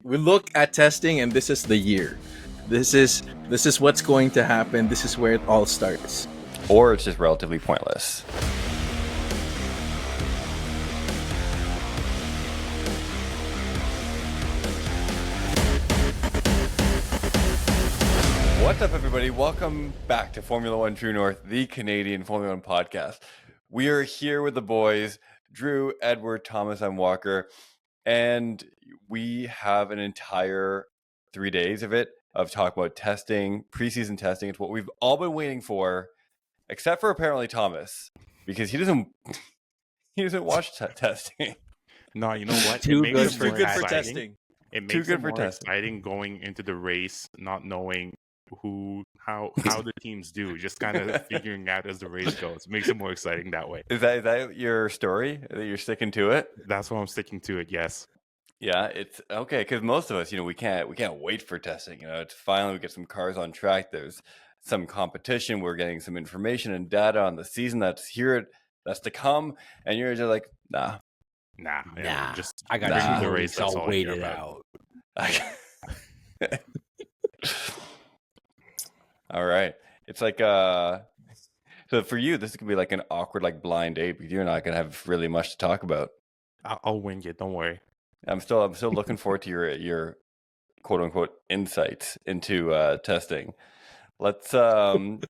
we look at testing, and this is the year. This is what's going to happen. This is where it all starts. Or it's just relatively pointless. What's up, everybody? Welcome back to Formula One True North, the Canadian Formula One podcast. We are here with the boys, Drew, Edward, Thomas, and Walker, and we have an entire 3 days of talk about testing, preseason testing. It's what we've all been waiting for, except for apparently Thomas, because he doesn't watch testing. No, you know what? Too it makes good it more for exciting. testing. It makes Too it good for more testing. exciting going into the race, not knowing how the teams do, just kind of figuring out as the race goes. It makes it more exciting that way. Is that your story? That you're sticking to it? That's why I'm sticking to it. Yes. Yeah, it's okay because most of us, we can't wait for testing. It's finally we get some cars on track. There's some competition. We're getting some information and data on the season that's here, that's to come, and you're just like, nah. Just I got bring 2 the race. weeks. That's I'll all I wait care it about. out. All right, it's like so for you, this could be like an awkward blind date because you're not gonna have really much to talk about. I'll wing it. Don't worry. I'm still looking forward to your quote unquote insights into testing. Let's let's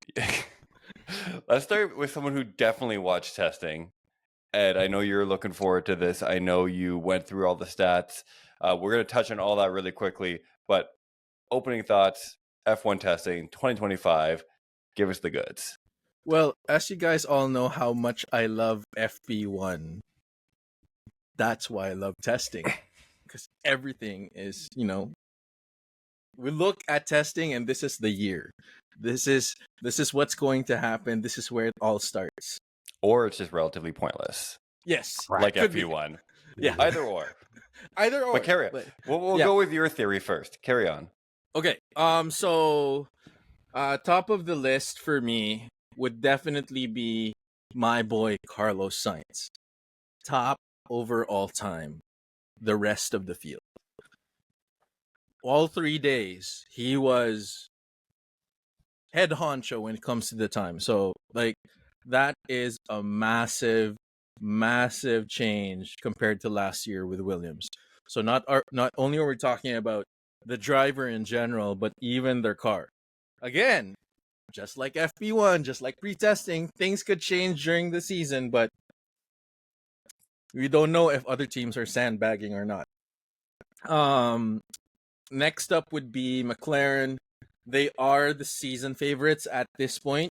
start with someone who definitely watched testing. Ed, I know you're looking forward to this. I know you went through all the stats. We're going to touch on all that really quickly, but opening thoughts, F1 testing 2025, give us the goods. Well, as you guys all know how much I love FP1, that's why I love testing. Because everything is, we look at testing, and this is the year. This is what's going to happen. This is where it all starts. Or it's just relatively pointless. Yes. Like Could FP1. be. Yeah. Either or. Either or. But carry on. We'll go with your theory first. Carry on. Okay. So top of the list for me would definitely be my boy Carlos Sainz. Top over all time. The rest of the field. All 3 days, he was head honcho when it comes to the time. So, that is a massive, massive change compared to last year with Williams. So not only are we talking about the driver in general, but even their car. Again, just like FP1, just like pre-testing, things could change during the season, but we don't know if other teams are sandbagging or not. Next up would be McLaren. They are the season favorites at this point.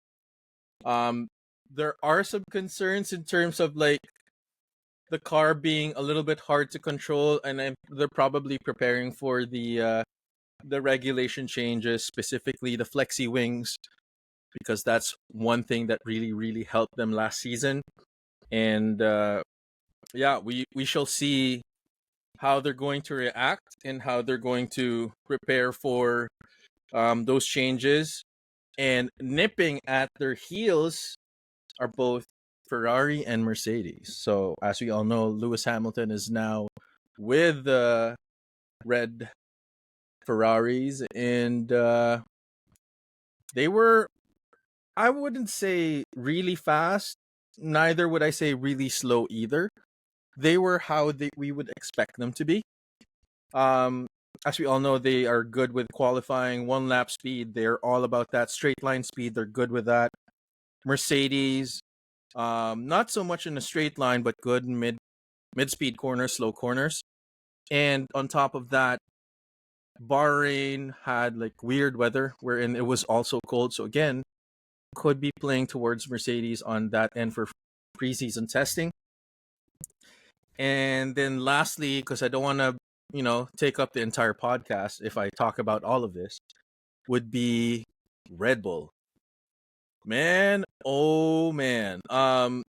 There are some concerns in terms of the car being a little bit hard to control, and they're probably preparing for the regulation changes, specifically the flexi wings, because that's one thing that really, really helped them last season. And we shall see how they're going to react and how they're going to prepare for those changes. And nipping at their heels are both Ferrari and Mercedes. So as we all know, Lewis Hamilton is now with the red Ferraris, and they were, I wouldn't say really fast, neither would I say really slow either. They were how we would expect them to be. As we all know, they are good with qualifying, 1 lap speed. They're all about that straight line speed. They're good with that. Mercedes, not so much in a straight line, but good mid-speed corners, slow corners. And on top of that, Bahrain had weird weather wherein it was also cold. So again, could be playing towards Mercedes on that end for preseason testing. And then lastly, because I don't want to, take up the entire podcast if I talk about all of this, would be Red Bull. Man, oh man. Lots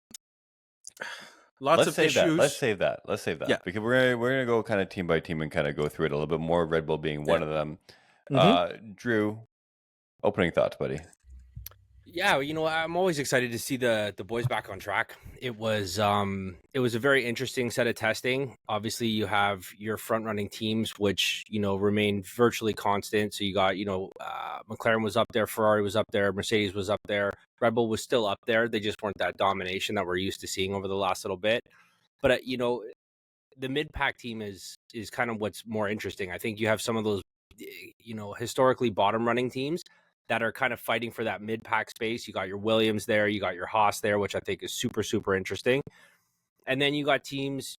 of issues. Let's save that. Yeah. Because we're gonna go kind of team by team and kind of go through it a little bit more. Red Bull being one of them. Mm-hmm. Drew, opening thoughts, buddy. Yeah, I'm always excited to see the boys back on track. It was a very interesting set of testing. Obviously, you have your front running teams, which remain virtually constant. So you got McLaren was up there, Ferrari was up there, Mercedes was up there, Red Bull was still up there. They just weren't that domination that we're used to seeing over the last little bit. But the mid pack team is kind of what's more interesting. I think you have some of those historically bottom running teams that are kind of fighting for that mid pack space. You got your Williams there, you got your Haas there, which I think is super, super interesting. And then you got teams,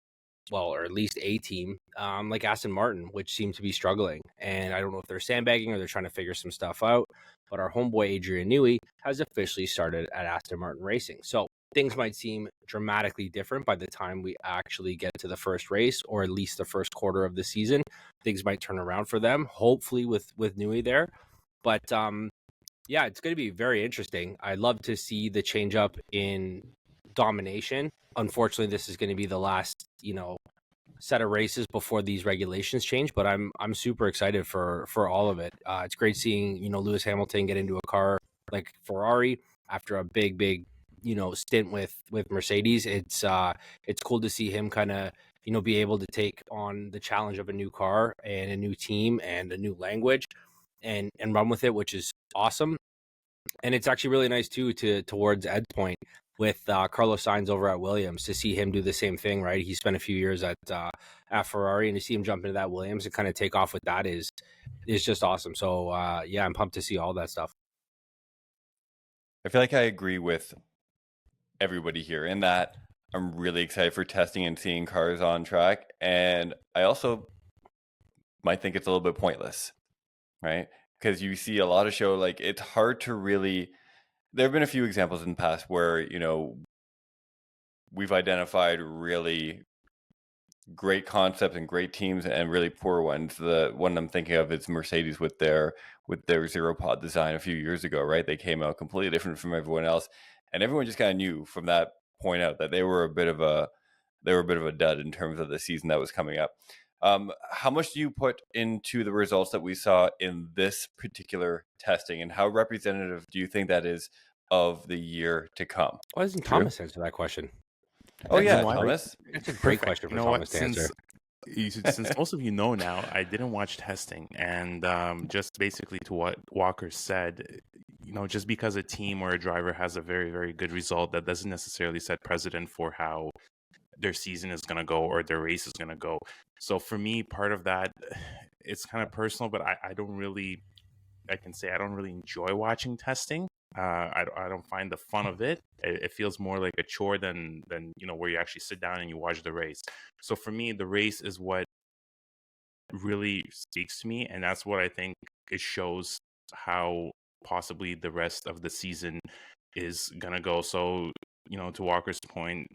well, or at least a team like Aston Martin, which seem to be struggling. And I don't know if they're sandbagging or they're trying to figure some stuff out. But our homeboy Adrian Newey has officially started at Aston Martin Racing. So things might seem dramatically different by the time we actually get to the first race, or at least the first quarter of the season. Things might turn around for them, hopefully with Newey there. But yeah, it's going to be very interesting. I love to see the change up in domination. Unfortunately, this is going to be the last, set of races before these regulations change. But I'm super excited for all of it. It's great seeing Lewis Hamilton get into a car like Ferrari after a big stint with Mercedes. It's cool to see him kind of be able to take on the challenge of a new car and a new team and a new language and run with it, which is awesome. And it's actually really nice too towards Ed's point with Carlos Sainz over at Williams, to see him do the same thing, right? He spent a few years at Ferrari, and to see him jump into that Williams and kind of take off with that is just awesome. So yeah, I'm pumped to see all that stuff. I feel like I agree with everybody here in that I'm really excited for testing and seeing cars on track. And I also might think it's a little bit pointless, right? Because you see a lot of show, like it's hard to really, there have been a few examples in the past where, we've identified really great concepts and great teams and really poor ones. The one I'm thinking of is Mercedes with their zero pod design a few years ago, right? They came out completely different from everyone else, and everyone just kind of knew from that point out that they were a bit of a dud in terms of the season that was coming up. How much do you put into the results that we saw in this particular testing, and how representative do you think that is of the year to come? Why doesn't Thomas answer that question? Oh yeah, why? Thomas. That's a great question for Thomas to answer. Since most of you know now, I didn't watch testing, and just basically to what Walker said, just because a team or a driver has a very, very good result, that doesn't necessarily set precedent for how their season is going to go or their race is going to go. So for me, part of that, it's kind of personal, but I don't really enjoy watching testing. I don't find the fun of it. It feels more like a chore than where you actually sit down and you watch the race. So for me, the race is what really speaks to me, and that's what I think it shows how possibly the rest of the season is gonna go. So to Walker's point,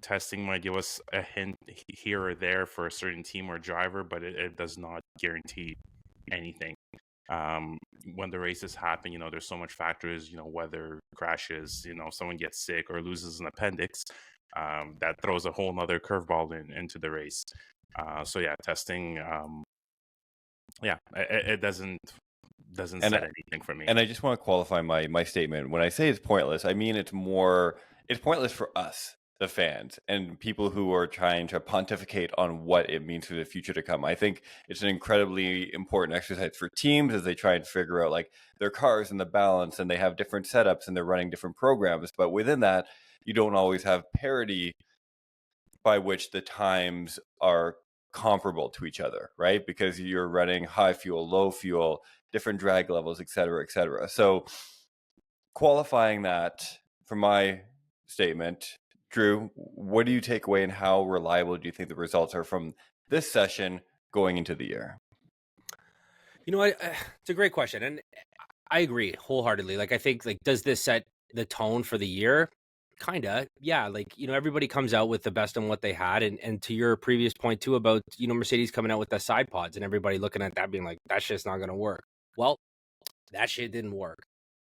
testing might give us a hint here or there for a certain team or driver, but it does not guarantee anything. When the races happen, there's so much factors, weather, crashes, someone gets sick or loses an appendix, that throws a whole nother curveball into the race. So yeah, testing, it doesn't set anything for me. And I just want to qualify my statement. When I say it's pointless, I mean it's pointless for us, the fans, and people who are trying to pontificate on what it means for the future to come. I think it's an incredibly important exercise for teams as they try and figure out like their cars and the balance, and they have different setups and they're running different programs. But within that, you don't always have parity by which the times are comparable to each other, right? Because you're running high fuel, low fuel, different drag levels, et cetera, et cetera. So qualifying that for my statement, Drew, what do you take away, and how reliable do you think the results are from this session going into the year? It's a great question, and I agree wholeheartedly. Like, I think, like, does this set the tone for the year? Kinda, yeah. Like, everybody comes out with the best on what they had, and to your previous point too about Mercedes coming out with the side pods, and everybody looking at that being like, that shit's not gonna work. Well, that shit didn't work.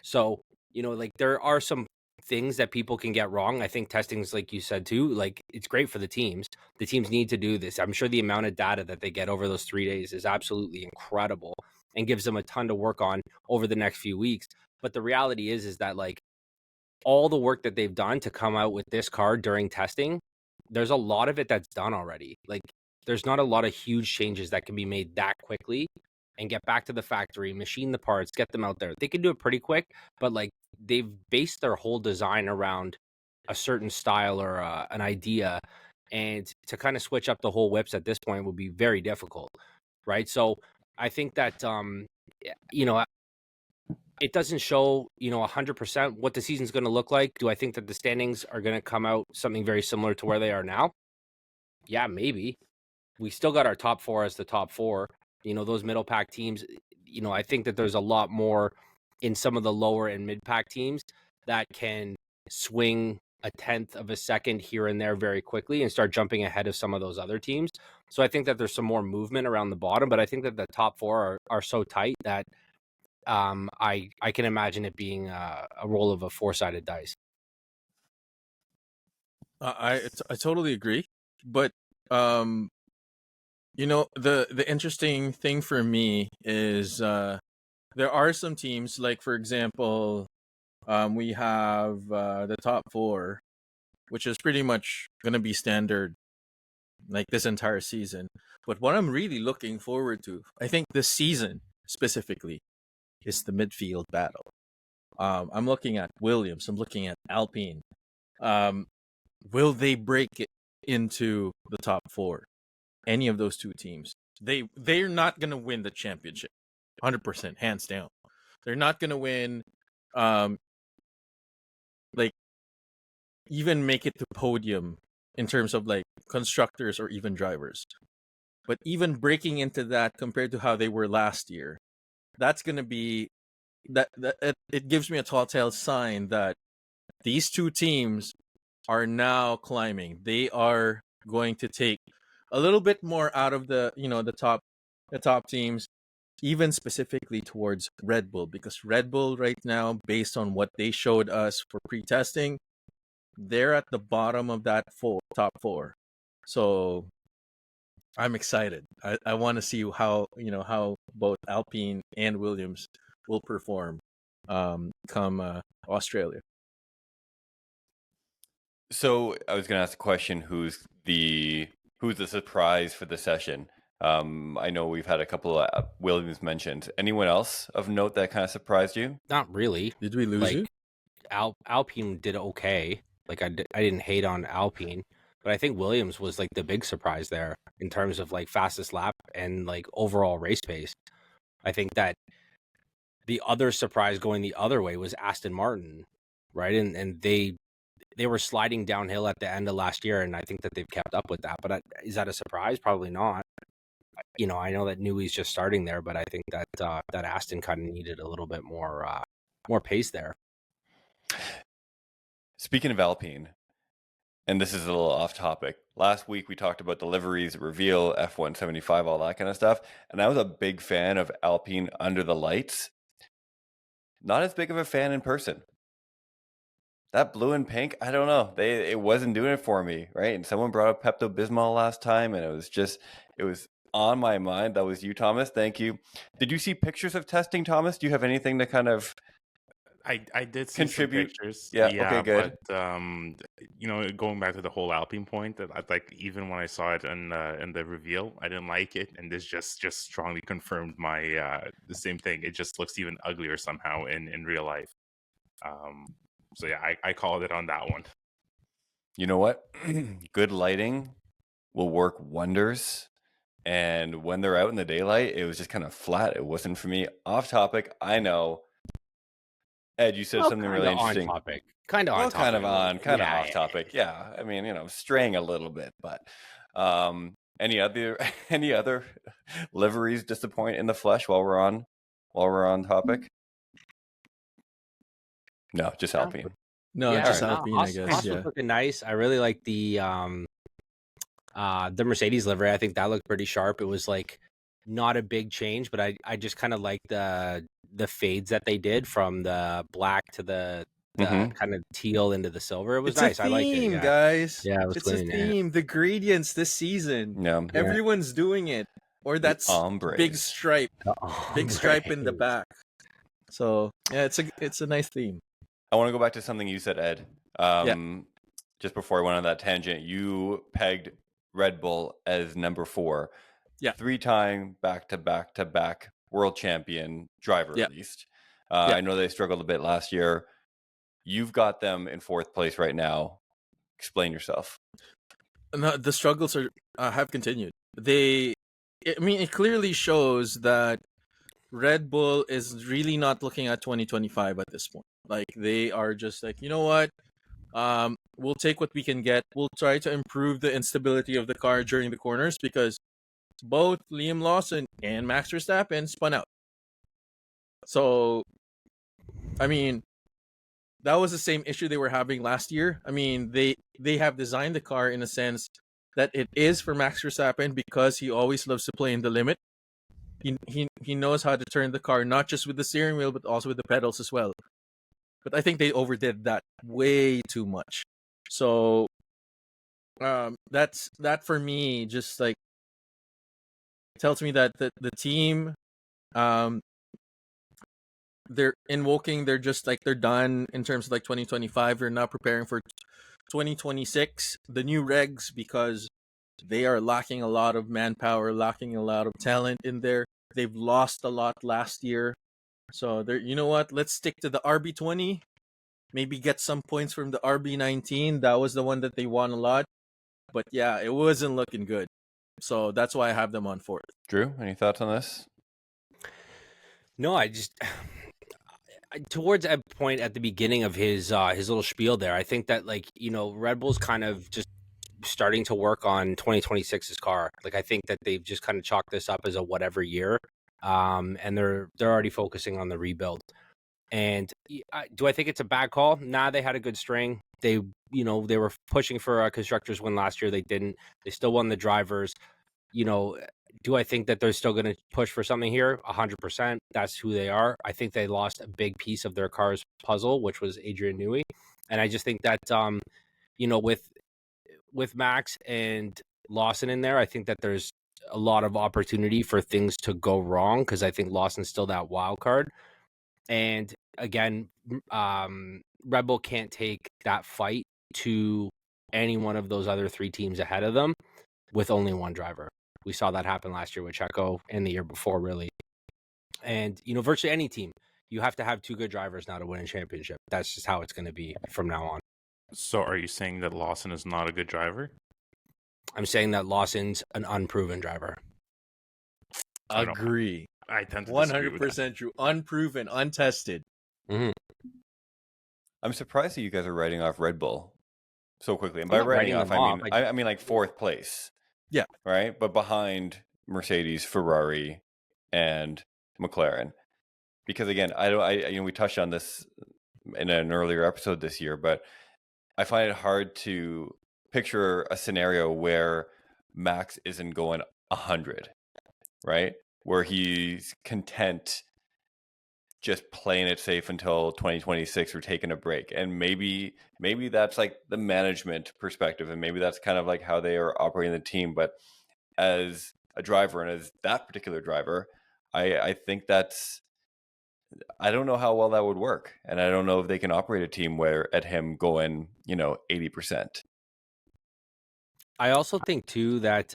So like, there are some things that people can get wrong. I think testing's, like you said too, like, it's great for the teams. The teams need to do this. I'm sure the amount of data that they get over those 3 days is absolutely incredible and gives them a ton to work on over the next few weeks. But the reality is that like all the work that they've done to come out with this car during testing, there's a lot of it that's done already. Like there's not a lot of huge changes that can be made that quickly and get back to the factory, machine the parts, get them out there. They can do it pretty quick, but like they've based their whole design around a certain style or an idea, and to kind of switch up the whole whips at this point would be very difficult, right? So I think that you know, it doesn't show 100% what the season's going to look like. Do I think that the standings are going to come out something very similar to where they are now? Yeah, maybe. We still got our top four as the top four. Those middle pack teams, I think that there's a lot more in some of the lower and mid pack teams that can swing a tenth of a second here and there very quickly and start jumping ahead of some of those other teams. So I think that there's some more movement around the bottom, but I think that the top four are so tight that I can imagine it being a roll of a four-sided dice. I totally agree, but the interesting thing for me is there are some teams, like for example, we have the top four, which is pretty much going to be standard like this entire season. But what I'm really looking forward to, I think this season specifically, is the midfield battle. I'm looking at Williams. I'm looking at Alpine. Will they break it into the top four? Any of those two teams? They're not gonna win the championship, 100%, hands down. They're not gonna win. Like even make it to podium in terms of like constructors or even drivers. But even breaking into that compared to how they were last year, that's gonna be that it gives me a telltale sign that these two teams are now climbing. They are going to take a little bit more out of the top teams, even specifically towards Red Bull, because Red Bull right now, based on what they showed us for pre-testing, they're at the bottom of that top four. So I'm excited. I want to see how both Alpine and Williams will perform come Australia. So I was going to ask the question: who's the surprise for the session? I know we've had a couple of Williams mentioned. Anyone else of note that kind of surprised you? Not really. Did we lose you? Alpine did okay. Like I didn't hate on Alpine, but I think Williams was like the big surprise there in terms of like fastest lap and like overall race pace. I think that the other surprise going the other way was Aston Martin, right? And they were sliding downhill at the end of last year, and I think that they've kept up with that. But is that a surprise? Probably not. I know that Newey's just starting there, but I think that that Aston kind of needed a little bit more pace there. Speaking of Alpine, and this is a little off topic. Last week we talked about the liveries, reveal, F175, all that kind of stuff, and I was a big fan of Alpine under the lights. Not as big of a fan in person. That blue and pink, I don't know. It wasn't doing it for me, right? And someone brought up Pepto-Bismol last time, and it was on my mind. That was you, Thomas. Thank you. Did you see pictures of testing, Thomas? Do you have anything to kind of I did see contribute? some pictures. Yeah, okay, good. But going back to the whole Alpine point, that like even when I saw it in the reveal, I didn't like it, and this just strongly confirmed my the same thing. It just looks even uglier somehow in real life. So yeah, I called it on that one. You know what? Good lighting will work wonders. And when they're out in the daylight, it was just kind of flat. It wasn't for me. Off topic, I know. Ed, you said something really interesting. On topic. Kind of off topic. Yeah. I mean, straying a little bit, but any other liveries disappoint in the flesh while we're on topic? No, just Alpine. No, just Alpine, I guess. Haas was looking nice. I really like the Mercedes livery. I think that looked pretty sharp. It was like not a big change, but I just kind of like the fades that they did from the black to the kind of teal into the silver. It was nice. I like it, guys. Yeah, it's a theme. The gradients this season. Yeah, everyone's doing it. Or that's ombre. big stripe in the back. So yeah, it's a nice theme. I want to go back to something you said, Ed. Just before I went on that tangent, you pegged Red Bull as number 4. Yeah. 3-time back-to-back world champion driver, Yeah. at least. Yeah. I know they struggled a bit last year. You've got them in 4th place right now. Explain yourself. No, the struggles have continued. It clearly shows that Red Bull is really not looking at 2025 at this point. Like, they are just like, you know what? We'll take what we can get. We'll try to improve the instability of the car during the corners, because both Liam Lawson and Max Verstappen spun out. So, I mean, that was the same issue they were having last year. I mean, they have designed the car in a sense that it is for Max Verstappen, because he always loves to play in the limit. He knows how to turn the car, not just with the steering wheel, but also with the pedals as well. But I think they overdid that way too much. So that for me just like tells me that the team, they're invoking, they're just like, they're done in terms of like 2025. They're not preparing for 2026, the new regs, because they are lacking a lot of manpower, lacking a lot of talent in there. They've lost a lot last year. So they're, you know what, let's stick to the RB20, maybe get some points from the RB19. That was the one that they won a lot. But yeah, it wasn't looking good. So that's why I have them on 4th. Drew, any thoughts on this? No, I just towards a point at the beginning of his little spiel there, I think that, like, you know, Red Bull's kind of just starting to work on 2026's car. Like, I think that they've just kind of chalked this up as a whatever year, and they're already focusing on the rebuild. And do I think it's a bad call? Nah, they had a good string. They were pushing for a constructors win last year. They didn't. They still won the drivers. You know, do I think that they're still going to push for something here? 100%. That's who they are. I think they lost a big piece of their car's puzzle, which was Adrian Newey. And I just think that, with Max and Lawson in there, I think that there's a lot of opportunity for things to go wrong, because I think Lawson's still that wild card. And again, Red Bull can't take that fight to any one of those other 3 teams ahead of them with only one driver. We saw that happen last year with Checo and the year before, really. And, virtually any team, you have to have 2 good drivers now to win a championship. That's just how it's going to be from now on. So are you saying that Lawson is not a good driver? I'm saying that Lawson's an unproven driver. Agree. I tend to disagree with that. 100% true. Unproven, untested. Mm-hmm. I'm surprised that you guys are writing off Red Bull so quickly. And by not writing writing off, them I mean like 4th place. Yeah. Right? But behind Mercedes, Ferrari, and McLaren. Because again, we touched on this in an earlier episode this year, but I find it hard to picture a scenario where Max isn't going 100, right? Where he's content just playing it safe until 2026 or taking a break. And maybe that's like the management perspective, and maybe that's kind of like how they are operating the team. But as a driver, and as that particular driver, I think I don't know how well that would work. And I don't know if they can operate a team where at him going, 80%. I also think too that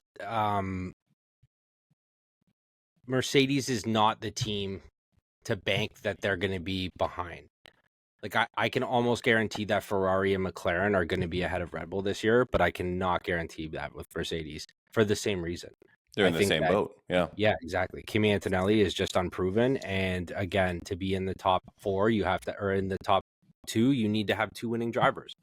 Mercedes is not the team to bank that they're going to be behind. Like, I can almost guarantee that Ferrari and McLaren are going to be ahead of Red Bull this year, but I cannot guarantee that with Mercedes for the same reason. They're in the same boat. Yeah. Yeah, exactly. Kimi Antonelli is just unproven. And again, to be in the top 4, or in the top 2, you need to have 2 winning drivers.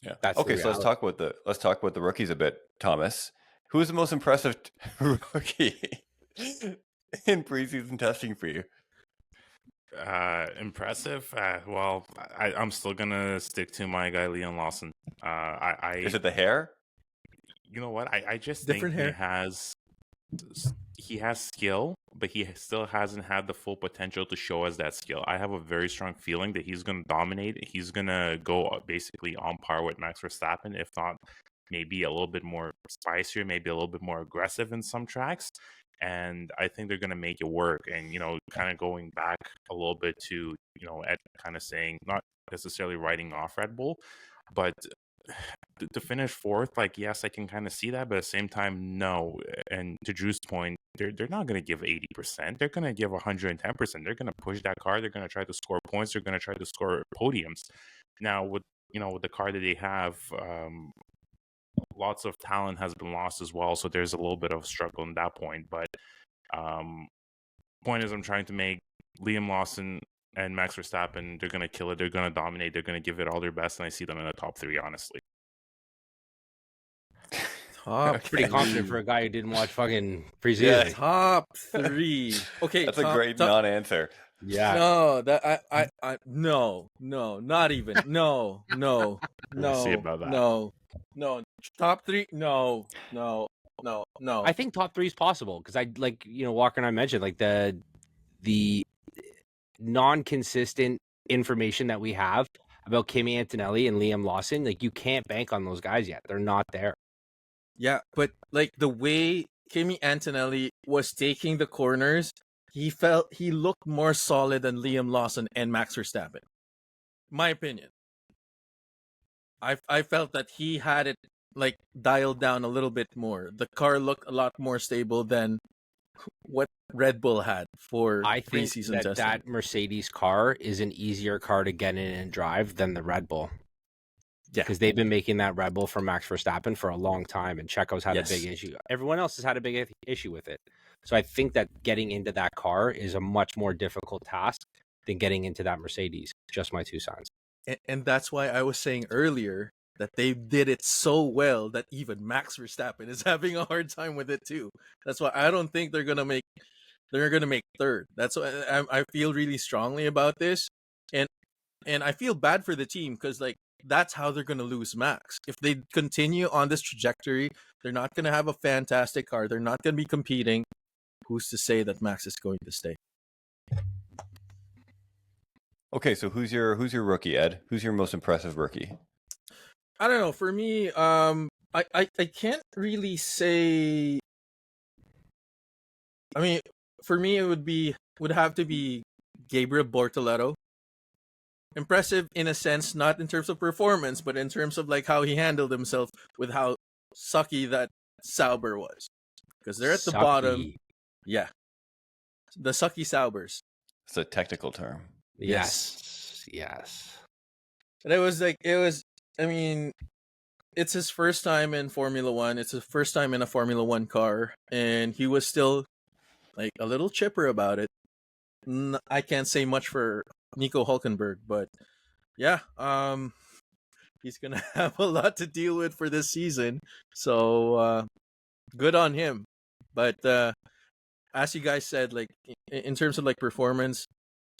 Yeah. That's okay. So let's talk about the rookies a bit, Thomas. Who is the most impressive rookie in preseason testing for you? Impressive. Well, I'm still gonna stick to my guy Leon Lawson. Is it the hair? You know what? I just Different think hair. he has skill, but he still hasn't had the full potential to show us that skill. I have a very strong feeling that he's going to dominate. He's going to go basically on par with Max Verstappen, if not maybe a little bit more spicier, maybe a little bit more aggressive in some tracks. and I think they're going to make it work. And, kind of going back a little bit to, Ed kind of saying, not necessarily writing off Red Bull, but to finish fourth, like, yes, I can kind of see that, but at the same time, no. And to Drew's point, they're not going to give 80%. They're going to give 110%. They're going to push that car. They're going to try to score points. They're going to try to score podiums. Now, with the car that they have, lots of talent has been lost as well, so there's a little bit of struggle in that point. But point is, I'm trying to make Liam Lawson and Max Verstappen, they're going to kill it. They're going to dominate. They're going to give it all their best, and I see them in the top 3, honestly. Top Pretty confident for a guy who didn't watch fucking preseason. Yeah. top 3. Okay, That's a great non-answer. Yeah. No, that I no, not even. No. We'll see about that. No. Top 3. No. I think top 3 is possible because I like Walker and I mentioned like the non-consistent information that we have about Kimi Antonelli and Liam Lawson. Like, you can't bank on those guys yet; they're not there. Yeah, but like the way Kimi Antonelli was taking the corners, he looked more solid than Liam Lawson and Max Verstappen. My opinion. I felt that he had it like dialed down a little bit more. The car looked a lot more stable than what Red Bull had for I think preseason testing. that Mercedes car is an easier car to get in and drive than the Red Bull. Yeah, because they've been making that Red Bull for Max Verstappen for a long time, and Checo's had a big issue. Everyone else has had a big issue with it. So I think that getting into that car is a much more difficult task than getting into that Mercedes. Just my 2 cents. And that's why I was saying earlier that they did it so well that even Max Verstappen is having a hard time with it too. That's why I don't think they're gonna make third. That's why I feel really strongly about this, and I feel bad for the team because like that's how they're gonna lose Max if they continue on this trajectory. They're not gonna have a fantastic car. They're not gonna be competing. Who's to say that Max is going to stay? Okay, so who's your rookie, Ed? Who's your most impressive rookie? I don't know. For me, I can't really say. I mean, for me, it would have to be Gabriel Bortoleto. Impressive in a sense, not in terms of performance, but in terms of like how he handled himself with how sucky that Sauber was, because they're at the bottom. Yeah, the sucky Saubers. It's a technical term. Yes. And it was. I mean, it's his first time in Formula One. It's his first time in a Formula One car, and he was still like a little chipper about it. I can't say much for Nico Hulkenberg, but yeah, he's gonna have a lot to deal with for this season. So good on him. But as you guys said, like in terms of like performance,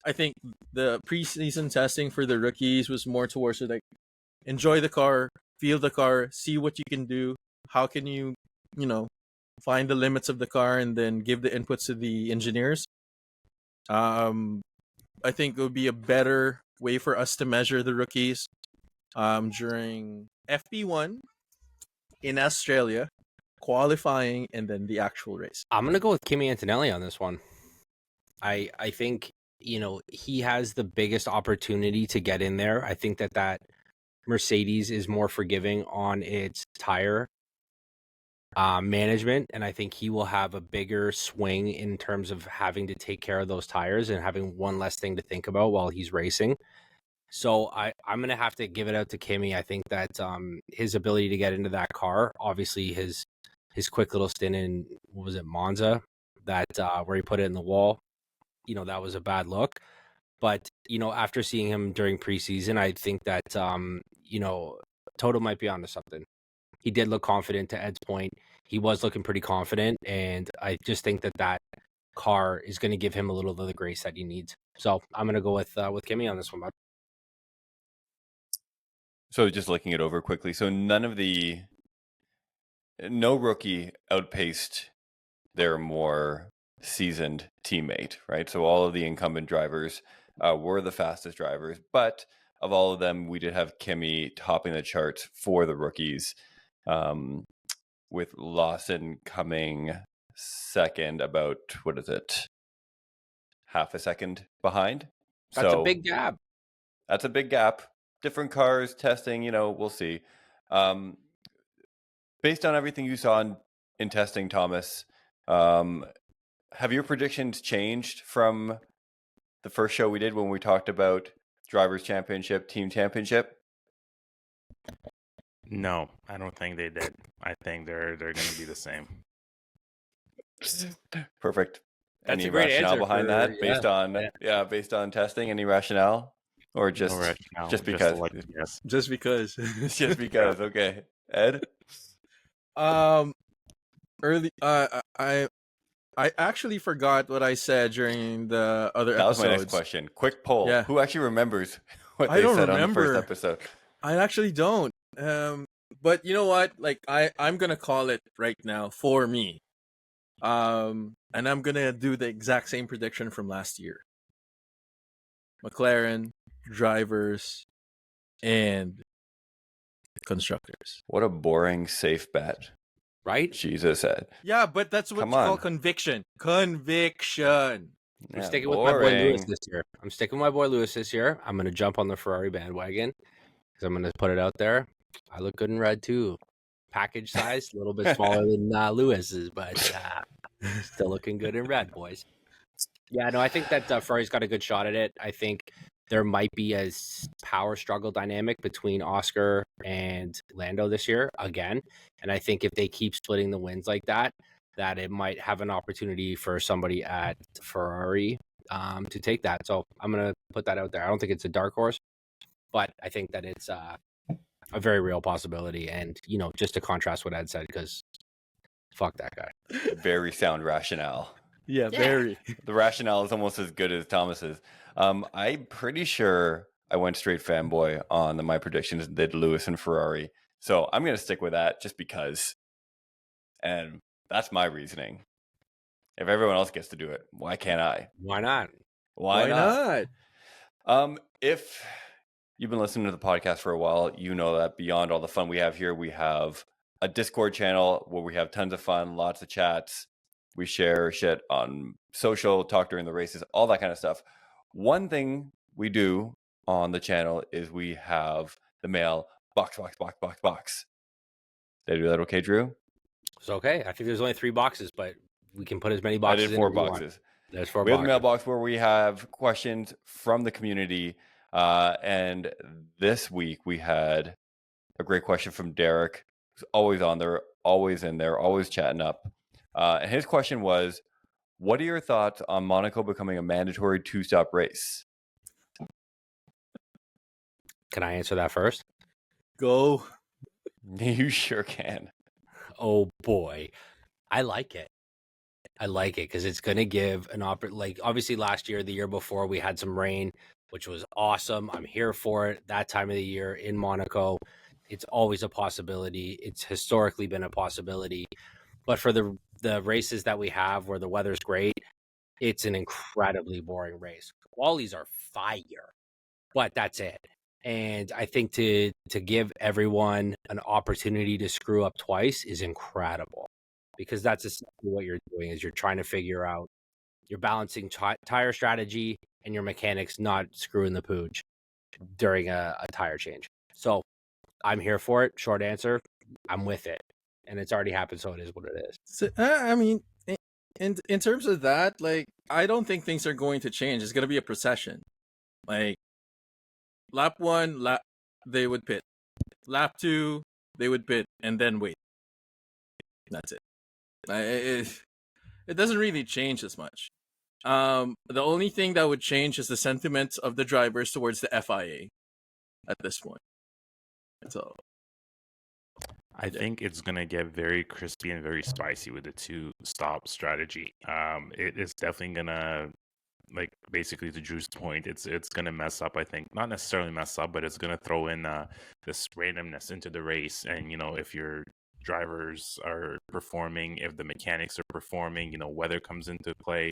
I think the preseason testing for the rookies was more towards like enjoy the car, feel the car, see what you can do. How can you find the limits of the car and then give the inputs to the engineers. I think it would be a better way for us to measure the rookies during FP1 in Australia, qualifying, and then the actual race. I'm going to go with Kimi Antonelli on this one. I think, he has the biggest opportunity to get in there. I think that Mercedes is more forgiving on its tire management, and I think he will have a bigger swing in terms of having to take care of those tires and having one less thing to think about while he's racing. So I'm going to have to give it out to Kimi. I think that his ability to get into that car, obviously his quick little stint in, what was it, Monza, that where he put it in the wall, that was a bad look. But, after seeing him during preseason, I think that, Toto might be onto something. He did look confident, to Ed's point. He was looking pretty confident, and I just think that car is going to give him a little of the grace that he needs. So I'm going to go with Kimi on this one, bud. So just looking it over quickly. So no rookie outpaced their more seasoned teammate, right? So all of the incumbent drivers were the fastest drivers, but of all of them, we did have Kimi topping the charts for the rookies, with Lawson coming second, about what is it? Half a second behind. That's a big gap. That's a big gap. Different cars, testing, we'll see. Based on everything you saw in testing, Thomas, have your predictions changed from the first show we did when we talked about Drivers' Championship, Team Championship? No, I don't think they did. I think they're going to be the same. Perfect. That's Any a great rationale answer behind for- that based on testing? Any rationale, or No rationale, just because? Yes. Just because. Just because. Okay, Ed. Early. I actually forgot what I said during the other That was episodes. my next question. Quick poll. Yeah. Who actually remembers what I they don't said on the first remember. episode? I actually don't. But you know what? Like I'm gonna call it right now for me. And I'm gonna do the exact same prediction from last year. McLaren, drivers, and constructors. What a boring, safe bet. Right? Jesus, Ed. Yeah, but that's what Come you call on. conviction. Conviction. I'm Yeah, sticking with my boy Lewis boring. this year. I'm going to jump on the Ferrari bandwagon because I'm going to put it out there. I look good in red too. Package size, a little bit smaller than Lewis's, but still looking good in red, boys. Yeah, no, I think that Ferrari's got a good shot at it. I think there might be a power struggle dynamic between Oscar and Lando this year again. And I think if they keep splitting the wins like that it might have an opportunity for somebody at Ferrari to take that. So I'm going to put that out there. I don't think it's a dark horse, but I think that it's a very real possibility. And, just to contrast what Ed said, because fuck that guy. Very sound rationale. Yeah, very. The rationale is almost as good as Thomas's. I'm pretty sure I went straight fanboy on my predictions and did Lewis and Ferrari. So I'm going to stick with that just because. And that's my reasoning. If everyone else gets to do it, why can't I? Why not? Why not? If you've been listening to the podcast for a while, you know that beyond all the fun we have here, we have a Discord channel where we have tons of fun, lots of chats. We share shit on social, talk during the races, all that kind of stuff. One thing we do on the channel is we have the mail box. Did I do that okay, Drew? It's okay. I think there's only 3 boxes, but we can put as many boxes I did in 4 as we want. boxes. There's 4 We have the boxes. mailbox where we have questions from the community. And this week we had a great question from Derek, who's always on there, always in there, always chatting up. And his question was, what are your thoughts on Monaco becoming a mandatory 2-stop race? Can I answer that first? Go. You sure can. Oh boy, I like it. I like it because it's going to give an like obviously last year, the year before, we had some rain, which was awesome. I'm here for it. That time of the year in Monaco, it's always a possibility. It's historically been a possibility. But for the races that we have where the weather's great, it's an incredibly boring race. Qualies are fire, but that's it. And I think to give everyone an opportunity to screw up twice is incredible, because that's essentially what you're doing is you're trying to figure out, you're balancing tire strategy and your mechanics not screwing the pooch during a tire change. So I'm here for it. Short answer, I'm with it. And it's already happened, so it is what it is. So, I mean, in terms of that, like, I don't think things are going to change. It's going to be a procession. Like, lap 1, they would pit. Lap 2, they would pit and then wait. That's it. It doesn't really change as much. The only thing that would change is the sentiments of the drivers towards the FIA at this point. So I think it's gonna get very crispy and very spicy with the 2-stop strategy. It is definitely gonna, like, basically to Drew's point, it's gonna mess up. I think not necessarily mess up, but it's gonna throw in this randomness into the race. And if your drivers are performing, if the mechanics are performing, weather comes into play.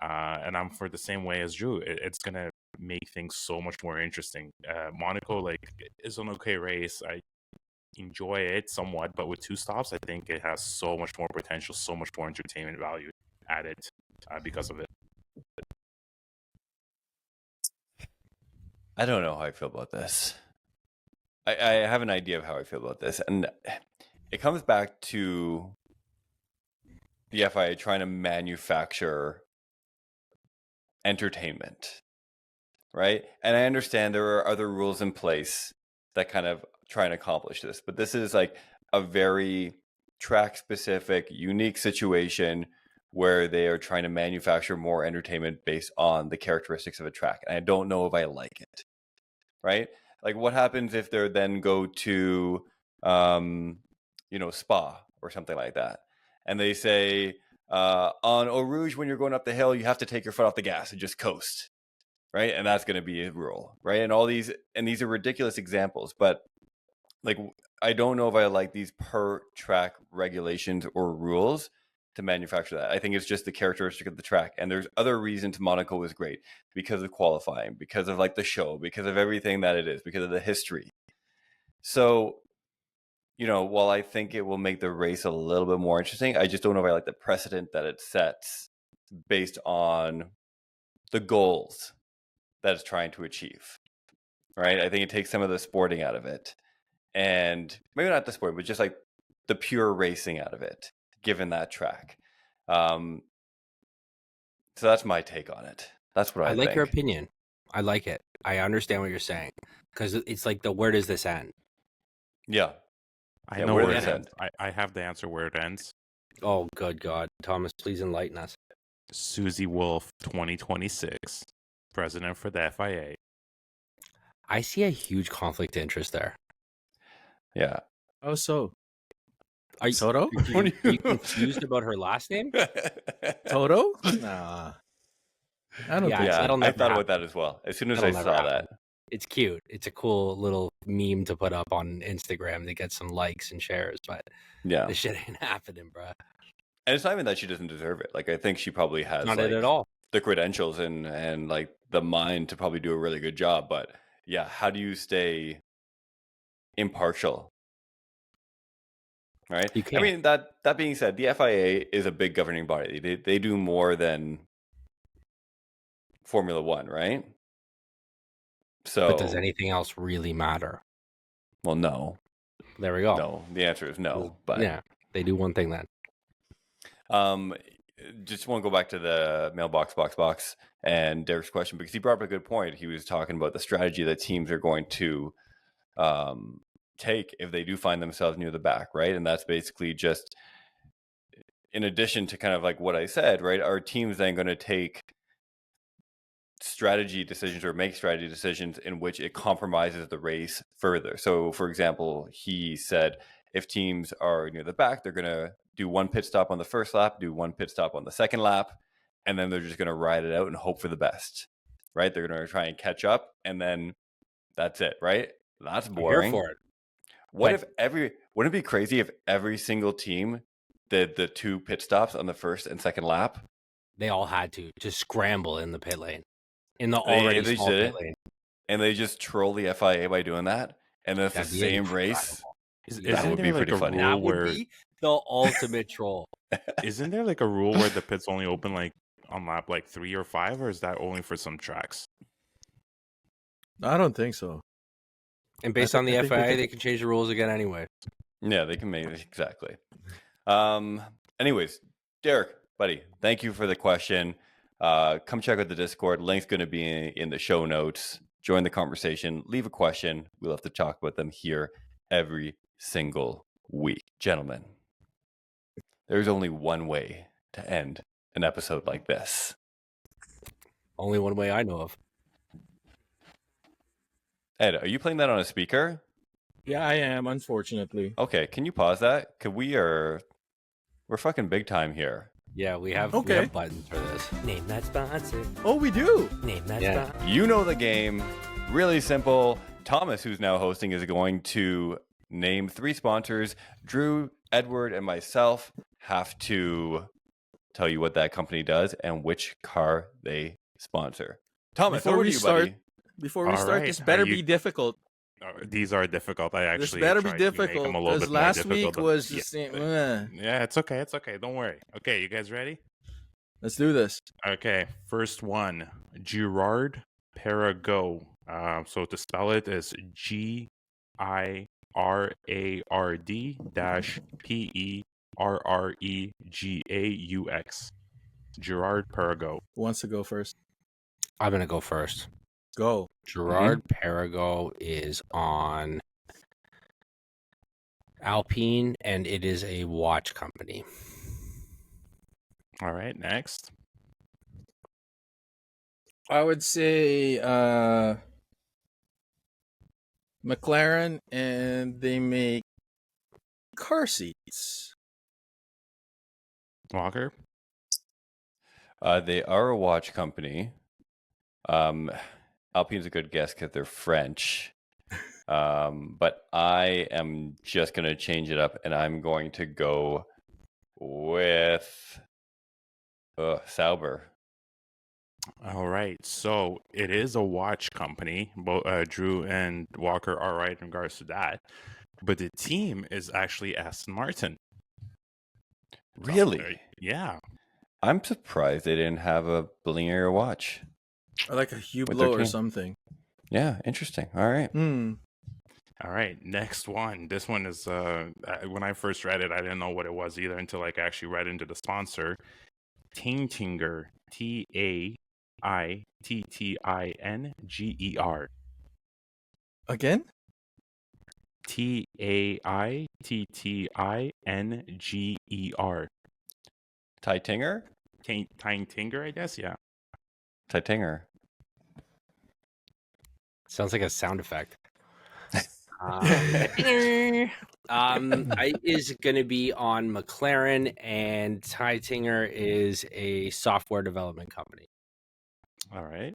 And I'm for the same way as Drew. It's gonna make things so much more interesting. Monaco, like, is an okay race. enjoy it somewhat, but with 2 stops, I think it has so much more potential, so much more entertainment value added because of it. I don't know how I feel about this. I have an idea of how I feel about this, and it comes back to the FIA trying to manufacture entertainment, right? And I understand there are other rules in place that kind of try and accomplish this, but this is like a very track-specific, unique situation where they are trying to manufacture more entertainment based on the characteristics of a track. And I don't know if I like it, right? Like, what happens if they then go to, Spa or something like that, and they say on Eau Rouge, when you're going up the hill, you have to take your foot off the gas and just coast, right? And that's going to be a rule, right? And these are ridiculous examples, but like, I don't know if I like these per track regulations or rules to manufacture that. I think it's just the characteristic of the track. And there's other reasons Monaco is great, because of qualifying, because of like the show, because of everything that it is, because of the history. So, while I think it will make the race a little bit more interesting, I just don't know if I like the precedent that it sets based on the goals that it's trying to achieve, right? I think it takes some of the sporting out of it. And maybe not the sport, but just like the pure racing out of it, given that track. So that's my take on it. That's what I like think. your opinion. I like it. I understand what you're saying, because it's like where does this end? Yeah. I Yeah, know where where does it it ends. I have the answer where it ends. Oh, good God. Thomas, please enlighten us. Susie Wolf, 2026, president for the FIA. I see a huge conflict of interest there. Yeah. Oh, so Are Toto? you confused about her last name? Toto? Nah, I don't Yeah, think Yeah, so. that'll I never thought happen. about that as well. As soon as That'll I never saw happen. that. It's cute. It's a cool little meme to put up on Instagram to get some likes and shares, but Yeah. this shit ain't happening, bro. And it's not even that she doesn't deserve it. Like, I think she probably has Not like it at all. the credentials and like the mind to probably do a really good job. But yeah, how do you stay impartial? Right. You I can't. mean, that being said, the FIA is a big governing body. They do more than Formula One, right? So, But does anything else really matter? well, no, There we go. no. The answer is no. But yeah, they do one thing then. Just want to go back to the mailbox box and Derek's question, because he brought up a good point. He was talking about the strategy that teams are going to take if they do find themselves near the back, right? And that's basically just, in addition to kind of like what I said, right? Are teams then going to take strategy decisions or make strategy decisions in which it compromises the race further? So, for example, he said if teams are near the back, they're going to do one pit stop on the first lap, do one pit stop on the second lap, and then they're just going to ride it out and hope for the best, right? They're going to try and catch up, and then that's it, right? That's boring. I'm here for it. Wouldn't it be crazy if every single team did the 2 pit stops on the first and second lap? They all had to just scramble in the pit lane, in the already They small did pit it, lane. and they just troll the FIA by doing that, and then it's the That'd be same incredible. race. Isn't would there be like pretty a funny. rule That would where be the ultimate troll. isn't there like a rule where the pits only open like on lap like 3 or 5, or is that only for some tracks? I don't think so. And based on the I think FIA, they can change the rules again anyway. Yeah, they can make it exactly. Anyways, Derek, buddy, thank you for the question. Come check out the Discord. Link's going to be in the show notes. Join the conversation. Leave a question. We'll have to talk about them here every single week. Gentlemen, there's only one way to end an episode like this. Only one way I know of. Ed, are you playing that on a speaker? Yeah, I am, unfortunately. Okay, can you pause that? Cause we're fucking big time here. Yeah, we have buttons for this. Name that sponsor. Oh, we do. Name that Yeah. sponsor. You know the game. Really simple. Thomas, who's now hosting, is going to name 3 sponsors. Drew, Edward, and myself have to tell you what that company does and which car they sponsor. Thomas, Before over we to you, start- buddy. Before we All start, right, this better are you- be difficult. These are difficult. I This actually better be tried to make them difficult a little because bit more last difficult. week was Yeah, just meh. yeah, it's okay. It's okay. Don't worry. Okay, you guys ready? Let's do this. Okay, first one, Girard Perregaux. So to spell it is GIRARD dash PERREGAUX. Girard Perregaux. Who wants to go first? I'm gonna go first. Go. Gerard Perregaux is on Alpine, and it is a watch company. All right, next. I would say McLaren, and they make car seats. Walker. They are a watch company. Alpine's a good guess because they're French. But I am just going to change it up, and I'm going to go with Sauber. All right, so it is a watch company. Both Drew and Walker are right in regards to that, but the team is actually Aston Martin. Really? Yeah. I'm surprised they didn't have a Blingier watch. Or like a their Hublot or team. something. Yeah, interesting. All right. All right, next one. This one is when I first read it, I didn't know what it was either until I actually read into the sponsor. Taintinger, TAITTINGER. Again? TAITTINGER. Taitinger? Taintinger, I guess. Yeah. Taitinger. Sounds like a sound effect. I is going to be on McLaren, and Tinger is a software development company. All right.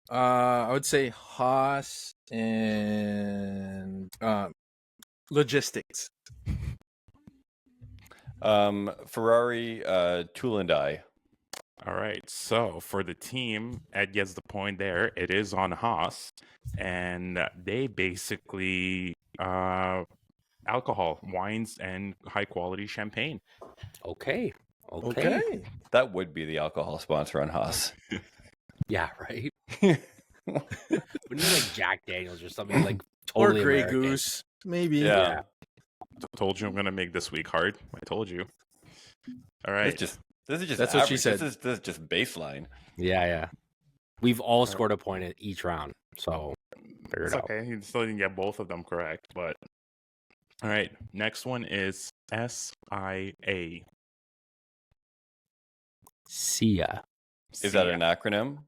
I would say Haas and logistics. Ferrari, Tool and Die. All right. So for the team, Ed gets the point there. It is on Haas, and they basically alcohol, wines, and high quality champagne. Okay. That would be the alcohol sponsor on Haas. Yeah, right. Wouldn't it be like Jack Daniels or something like totally or Grey American? Goose. Maybe. Yeah. Told you I'm gonna make this week hard. I told you. All right. This is just That's what she average. said. This is just baseline. Yeah. We've all scored a point at each round, so figure It's it out. okay. You still didn't get both of them correct, but all right. Next one is SIA. SIA. Is that an acronym?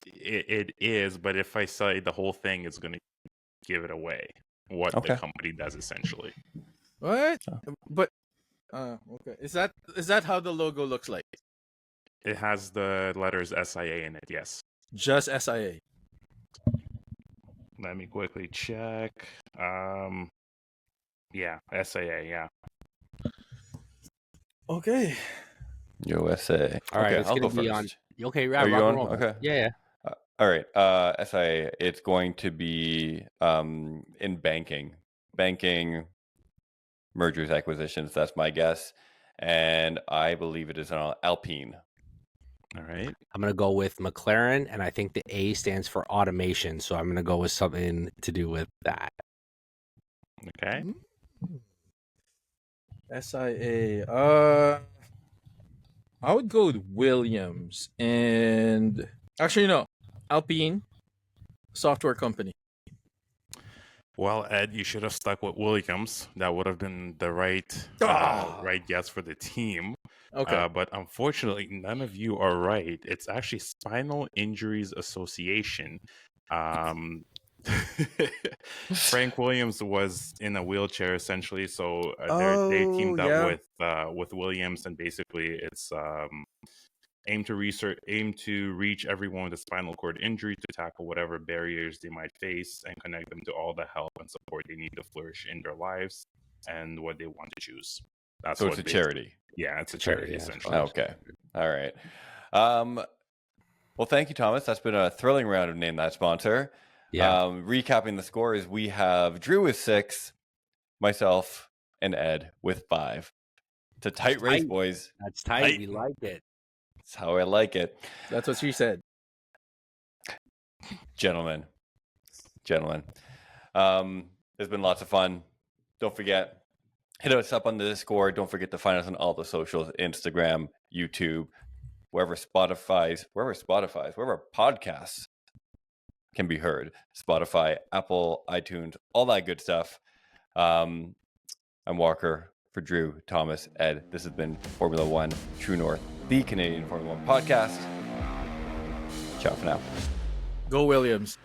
It is, but if I say the whole thing, it's going to give it away. What the company does essentially. What? But okay. Is that how the logo looks like? It has the letters SIA in it. Yes. Just SIA. Let me quickly check. Yeah, SIA. Yeah. Okay. USA. All right, okay, it's I'll gonna go be first. on. Okay, Are you rock on? and roll. Okay. Yeah. All right. SIA. It's going to be in banking, mergers, acquisitions. That's my guess, and I believe it is on Alpine. All right. I'm gonna go with McLaren, and I think the A stands for automation, so I'm gonna go with something to do with that. Okay. SIA. I would go with Williams and actually no, Alpine software company. Well, Ed, you should have stuck with Williams. That would have been the right guess for the team. Okay. But unfortunately, none of you are right. It's actually Spinal Injuries Association. Frank Williams was in a wheelchair essentially, so they teamed up with Williams, and basically it's aim to reach everyone with a spinal cord injury to tackle whatever barriers they might face and connect them to all the help and support they need to flourish in their lives and what they want to choose. So it's a charity. Yeah, it's a charity essentially. Okay. All right. Well, thank you, Thomas. That's been a thrilling round of Name That Sponsor. Yeah. Recapping the scores, we have Drew with 6, myself and Ed with 5. It's a tight race, boys. That's tight. We like it. That's how I like it. That's what she said. Gentlemen. There's been lots of fun. Don't forget, hit us up on the Discord. Don't forget to find us on all the socials, Instagram, YouTube, wherever podcasts can be heard. Spotify, Apple, iTunes, all that good stuff. I'm Walker. For Drew, Thomas, Ed, this has been Formula One True North, the Canadian Formula One podcast. Ciao for now. Go Williams.